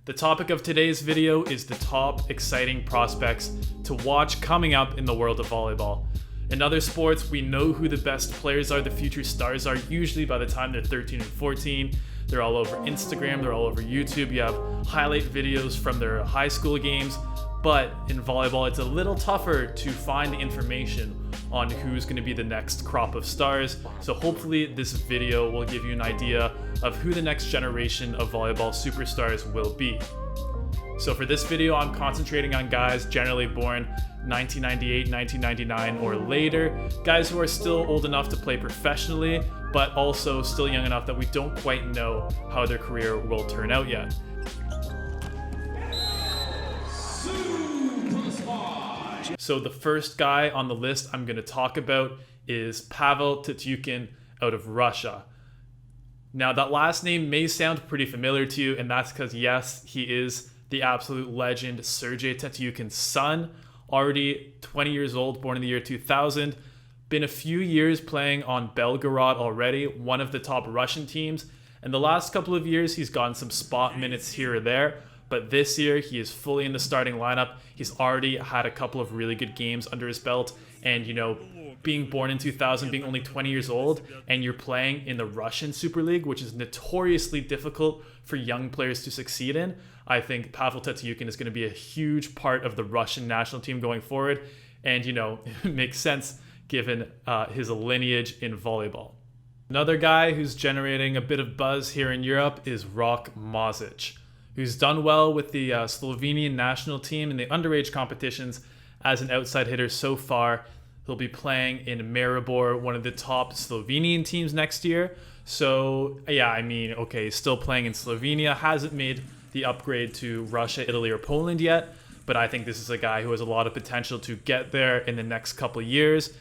The topic of today's video is the top exciting prospects to watch coming up in the world of volleyball. In other sports, we know who the best players are, the future stars are, usually by the time they're 13 and 14. They're all over Instagram, they're all over YouTube. You have highlight videos from their high school games. But in volleyball, it's a little tougher to find the information on who's going to be the next crop of stars. So hopefully this video will give you an idea of who the next generation of volleyball superstars will be. So for this video, I'm concentrating on guys generally born 1998, 1999 or later, guys who are still old enough to play professionally, but also still young enough that we don't quite know how their career will turn out yet. So the first guy on the list I'm going to talk about is Pavel Tatyuken out of Russia. Now that last name may sound pretty familiar to you, and that's because yes, he is the absolute legend Sergei Tatyuken's son, already 20 years old, born in the year 2000. Been a few years playing on Belgorod already, one of the top Russian teams. And the last couple of years, he's gotten some spot minutes here or there. But this year, he is fully in the starting lineup. He's already had a couple of really good games under his belt. And, you know, being born in 2000, being only 20 years old, and you're playing in the Russian Super League, which is notoriously difficult for young players to succeed in, I think Pavel Tatyuken is going to be a huge part of the Russian national team going forward. And, you know, it makes sense given his lineage in volleyball. Another guy who's generating a bit of buzz here in Europe is Muzic, who's done well with the Slovenian national team in the underage competitions as an outside hitter so far. He'll be playing in Maribor, one of the top Slovenian teams next year. So yeah, I mean, okay, still playing in Slovenia, hasn't made the upgrade to Russia, Italy, or Poland yet, but I think this is a guy who has a lot of potential to get there in the next couple of years.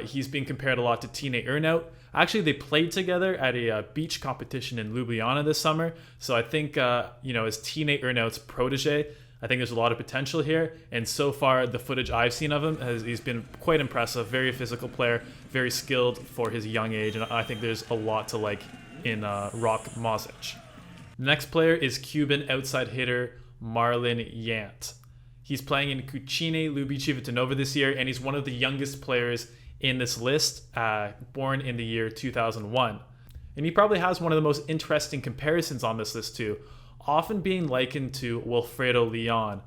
He's being compared a lot to Tine Urnaut. Actually, they played together at a beach competition in Ljubljana this summer. So I think, you know, as Tine Urnaut's protege, I think there's a lot of potential here. And so far, the footage I've seen of him, he's been quite impressive. Very physical player, very skilled for his young age. And I think there's a lot to like in Muzic. The next player is Cuban outside hitter Marlon Yan. He's playing in Kuchine Lubici Vitanova this year, and he's one of the youngest players in this list, born in the year 2001. And he probably has one of the most interesting comparisons on this list too, often being likened to Wilfredo Leon,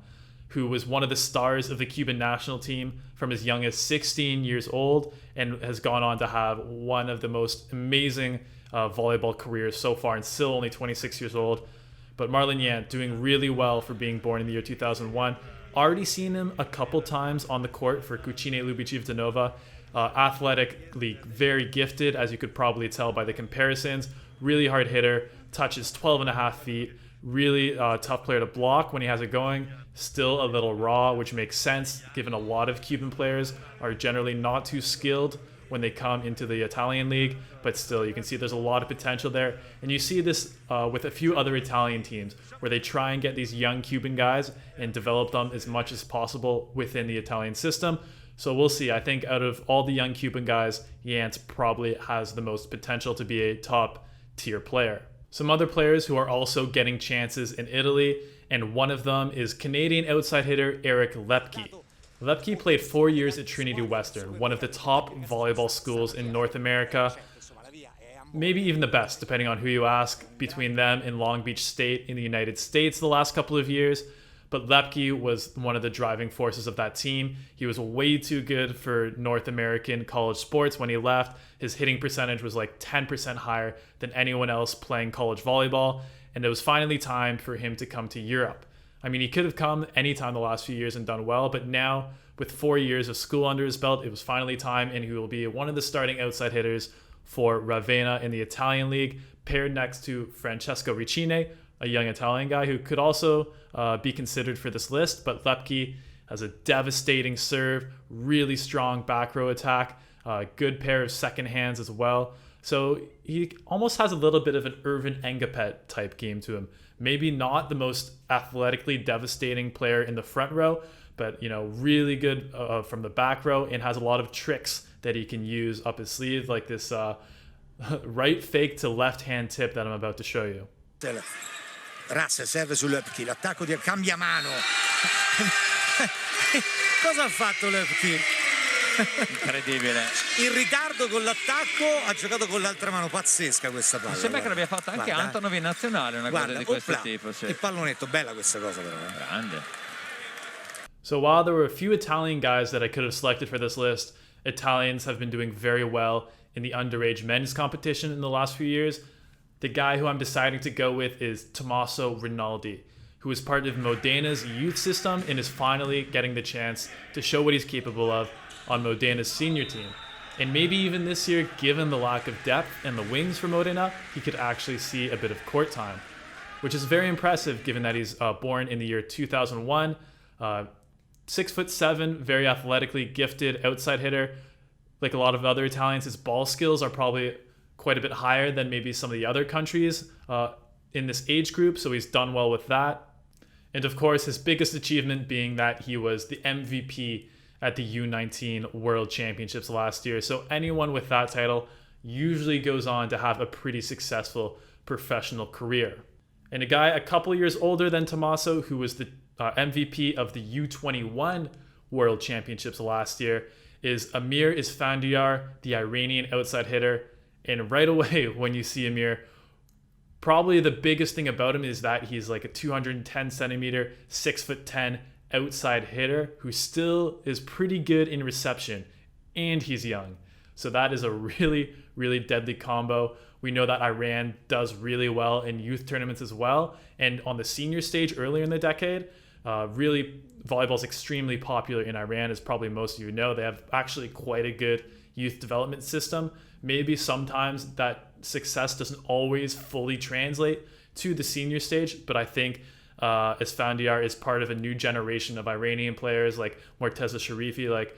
who was one of the stars of the Cuban national team from as young as 16 years old and has gone on to have one of the most amazing volleyball careers so far, and still only 26 years old. But Marlon Yan doing really well for being born in the year 2001. Already seen him a couple times on the court for Kuchine Lubici Vitanova. Athletically very gifted, as you could probably tell by the comparisons. Really hard hitter, touches 12.5 feet. Really tough player to block when he has it going. Still a little raw, which makes sense given a lot of Cuban players are generally not too skilled when they come into the Italian league. But still, you can see there's a lot of potential there. And you see this with a few other Italian teams where they try and get these young Cuban guys and develop them as much as possible within the Italian system. So we'll see. I think out of all the young Cuban guys, Yant probably has the most potential to be a top tier player. Some other players who are also getting chances in Italy, and one of them is Canadian outside hitter Eric Lepke. Lepke played 4 years at Trinity Western, one of the top volleyball schools in North America. Maybe even the best, depending on who you ask, between them and Long Beach State in the United States the last couple of years. But Lepke was one of the driving forces of that team. He was way too good for North American college sports when he left. His hitting percentage was like 10% higher than anyone else playing college volleyball. And it was finally time for him to come to Europe. I mean, he could have come anytime the last few years and done well, but now with 4 years of school under his belt, it was finally time, and he will be one of the starting outside hitters for Ravenna in the Italian league, paired next to Francesco Ricine, a young Italian guy who could also be considered for this list. But Lepke has a devastating serve, really strong back row attack, good pair of second hands as well. So he almost has a little bit of an Irvin Engapet type game to him. Maybe not the most athletically devastating player in the front row, but, you know, really good from the back row, and has a lot of tricks that he can use up his sleeve, like this right fake to left hand tip that I'm about to show you. Russell serve su Lepke, l'attacco di cambia mano. Cosa ha fatto Lepke? Incredibile. In ritardo con l'attacco, ha giocato con l'altra mano, pazzesca questa palla. Sembra che l'abbia fatta anche Antonov in nazionale, una cosa di questo tipo. Sì. Il pallonetto, bella questa cosa però. Grande. So while there were a few Italian guys that I could have selected for this list, Italians have been doing very well in the underage men's competition in the last few years. The guy who I'm deciding to go with is Tommaso Rinaldi, who is part of Modena's youth system and is finally getting the chance to show what he's capable of on Modena's senior team. And maybe even this year, given the lack of depth and the wings for Modena, he could actually see a bit of court time, which is very impressive given that he's born in the year 2001. 6'7", very athletically gifted outside hitter. Like a lot of other Italians, his ball skills are probably quite a bit higher than maybe some of the other countries in this age group, so he's done well with that. And of course, his biggest achievement being that he was the MVP at the U19 World Championships last year. So anyone with that title usually goes on to have a pretty successful professional career. And a guy a couple years older than Tommaso, who was the MVP of the U21 World Championships last year, is Amir Isfandiar, the Iranian outside hitter. And right away, when you see Amir, probably the biggest thing about him is that he's like a 210 centimeter, 6'10" outside hitter who still is pretty good in reception, and he's young. So that is a really, really deadly combo. We know that Iran does really well in youth tournaments as well. And on the senior stage earlier in the decade, really volleyball is extremely popular in Iran, as probably most of you know. They have actually quite a good youth development system. Maybe sometimes that success doesn't always fully translate to the senior stage, but I think Isfandiar is part of a new generation of Iranian players like Morteza Sharifi, like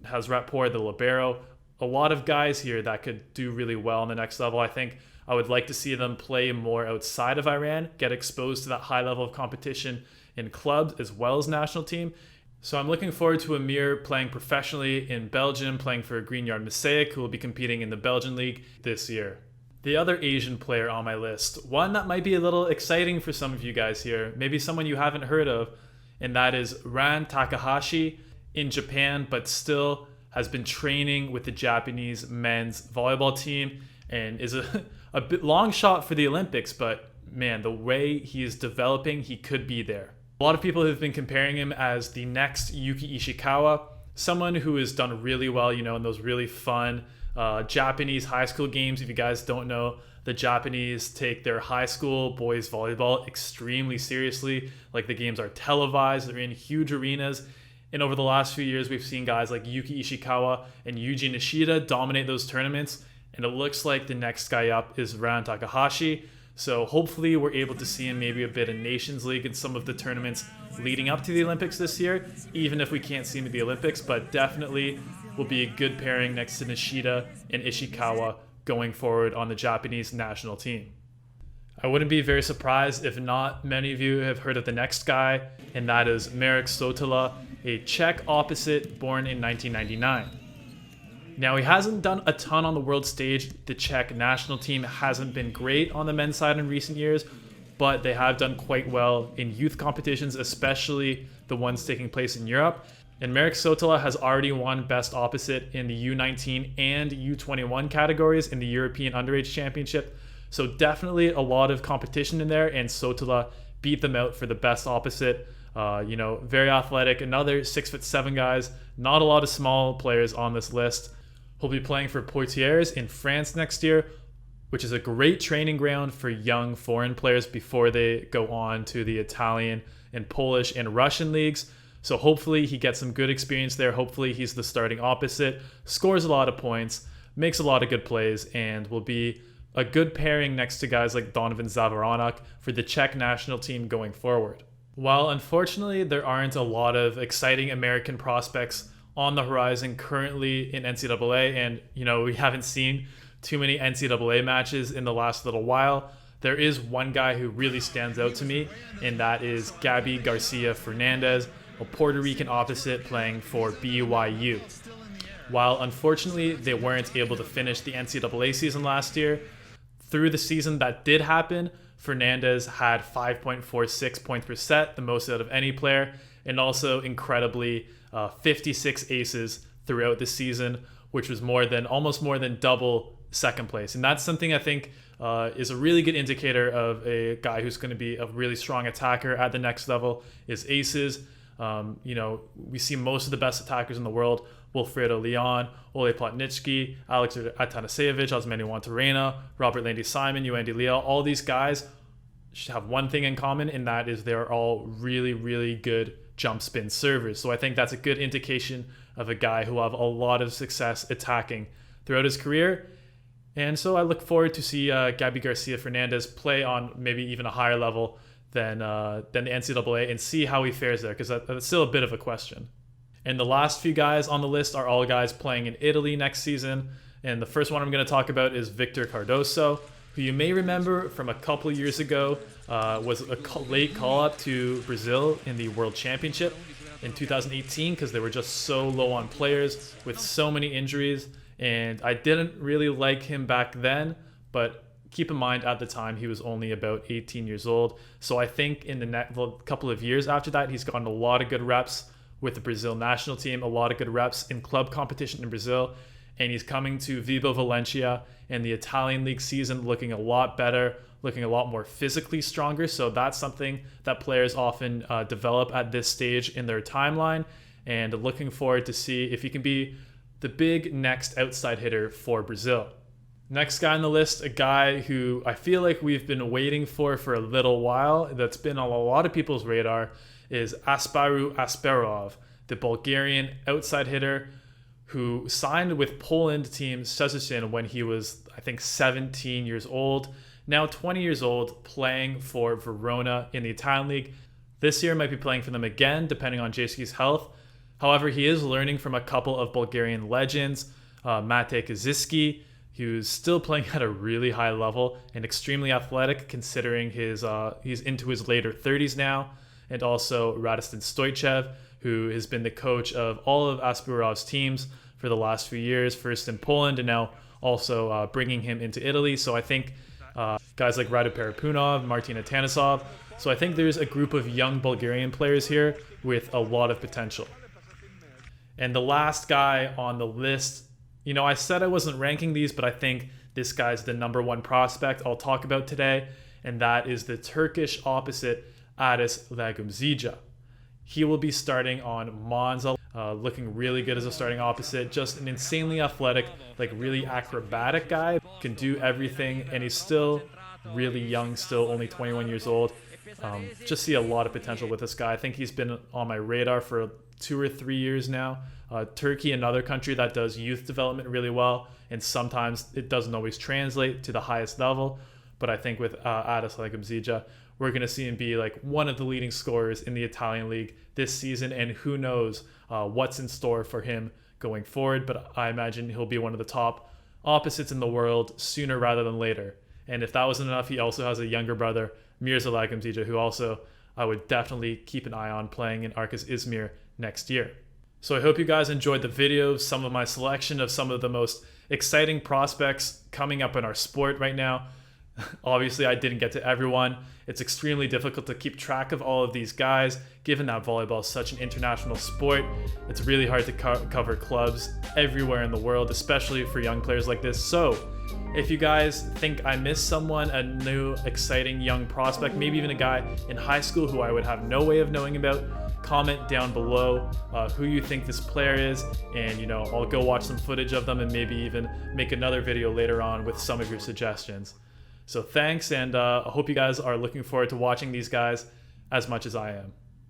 Hazratpour, the libero. A lot of guys here that could do really well on the next level. I think I would like to see them play more outside of Iran, get exposed to that high level of competition in clubs as well as national team. So I'm looking forward to Amir playing professionally in Belgium, playing for Green Yard Mosaic, who will be competing in the Belgian League this year. The other Asian player on my list, one that might be a little exciting for some of you guys here, maybe someone you haven't heard of, and that is Ran Takahashi in Japan, but still has been training with the Japanese men's volleyball team and is a bit long shot for the Olympics, but man, the way he is developing, he could be there. A lot of people have been comparing him as the next Yuki Ishikawa, someone who has done really well, you know, in those really fun Japanese high school games. If you guys don't know, the Japanese take their high school boys volleyball extremely seriously. Like, the games are televised, they're in huge arenas. And over the last few years, we've seen guys like Yuki Ishikawa and Yuji Nishida dominate those tournaments. And it looks like the next guy up is Ran Takahashi. So hopefully we're able to see him maybe a bit in Nations League and some of the tournaments leading up to the Olympics this year, even if we can't see him at the Olympics, but definitely will be a good pairing next to Nishida and Ishikawa going forward on the Japanese national team. I wouldn't be very surprised if not many of you have heard of the next guy, and that is Marek Sotola, a Czech opposite born in 1999. Now, he hasn't done a ton on the world stage. The Czech national team hasn't been great on the men's side in recent years, but they have done quite well in youth competitions, especially the ones taking place in Europe. And Marek Sotola has already won Best Opposite in the U19 and U21 categories in the European Underage Championship. So definitely a lot of competition in there, and Sotola beat them out for the Best Opposite. Very athletic, another 6'7" guys, not a lot of small players on this list. He'll be playing for Poitiers in France next year, which is a great training ground for young foreign players before they go on to the Italian and Polish and Russian leagues. So hopefully he gets some good experience there. Hopefully he's the starting opposite, scores a lot of points, makes a lot of good plays, and will be a good pairing next to guys like Donovan Zavaronak for the Czech national team going forward. While unfortunately there aren't a lot of exciting American prospects on the horizon currently in NCAA, and we haven't seen too many NCAA matches in the last little while, there is one guy who really stands out to me, and that is Gabby Garcia Fernandez, a Puerto Rican opposite playing for BYU. While unfortunately they weren't able to finish the NCAA season last year, through the season that did happen, Fernandez had 5.46 points per set, the most out of any player, and also incredibly 56 aces throughout the season, which was almost more than double second place. And that's something I think is a really good indicator of a guy who's going to be a really strong attacker at the next level is aces. We see most of the best attackers in the world: Wilfredo Leon, Ole Plotnitsky, Aleksandar Asparov, Osmani Juantorena, Robert Landy Simon, Yuandi Leal. All these guys have one thing in common, and that is they're all really, really good jump spin servers. So I think that's a good indication of a guy who will have a lot of success attacking throughout his career. And so I look forward to see Gabby Garcia Fernandez play on maybe even a higher level than the NCAA and see how he fares there, because that's still a bit of a question. And the last few guys on the list are all guys playing in Italy next season. And the first one I'm going to talk about is Victor Cardozo, who you may remember from a couple of years ago was a late call-up to Brazil in the World Championship in 2018 because they were just so low on players with so many injuries. And I didn't really like him back then, but keep in mind at the time he was only about 18 years old. So I think in the next couple of years after that, he's gotten a lot of good reps with the Brazil national team, a lot of good reps in club competition in Brazil. And he's coming to Vibo Valencia and the Italian league season looking a lot better, looking a lot more physically stronger. So that's something that players often develop at this stage in their timeline. And looking forward to see if he can be the big next outside hitter for Brazil. Next guy on the list, a guy who I feel like we've been waiting for a little while, that's been on a lot of people's radar, is Asparov, the Bulgarian outside hitter who signed with Poland team Szczecin when he was, I think, 17 years old. Now 20 years old, playing for Verona in the Italian league. This year might be playing for them again, depending on Jayski's health. However, he is learning from a couple of Bulgarian legends, Mate Kaziski, who's still playing at a really high level and extremely athletic considering he's into his later 30s now, and also Radostin Stoichev, who has been the coach of all of Asparov's teams for the last few years, first in Poland and now also bringing him into Italy. So I think guys like Radu Parapunov, Martina Tanisov. So I think there's a group of young Bulgarian players here with a lot of potential. And the last guy on the list, I said I wasn't ranking these, but I think this guy's the number one prospect I'll talk about today, and that is the Turkish opposite, Addis Zija. He will be starting on Monza, looking really good as a starting opposite, just an insanely athletic, really acrobatic guy, can do everything, and he's still really young, still only 21 years old. Just see a lot of potential with this guy. I think he's been on my radar for 2 or 3 years now. Turkey, another country that does youth development really well, and sometimes it doesn't always translate to the highest level. But I think with Addis Zija, we're going to see him be one of the leading scorers in the Italian league this season, and who knows what's in store for him going forward. But I imagine he'll be one of the top opposites in the world sooner rather than later. And if that wasn't enough, he also has a younger brother, Mirza Zija, who also I would definitely keep an eye on playing in Arkas Izmir next year. So I hope you guys enjoyed the video, some of my selection of some of the most exciting prospects coming up in our sport right now. Obviously, I didn't get to everyone. It's extremely difficult to keep track of all of these guys, given that volleyball is such an international sport. It's really hard to cover clubs everywhere in the world, especially for young players like this. So if you guys think I missed someone, a new, exciting young prospect, maybe even a guy in high school who I would have no way of knowing about, comment down below who you think this player is, and I'll go watch some footage of them and maybe even make another video later on with some of your suggestions. So thanks, and I hope you guys are looking forward to watching these guys as much as I am.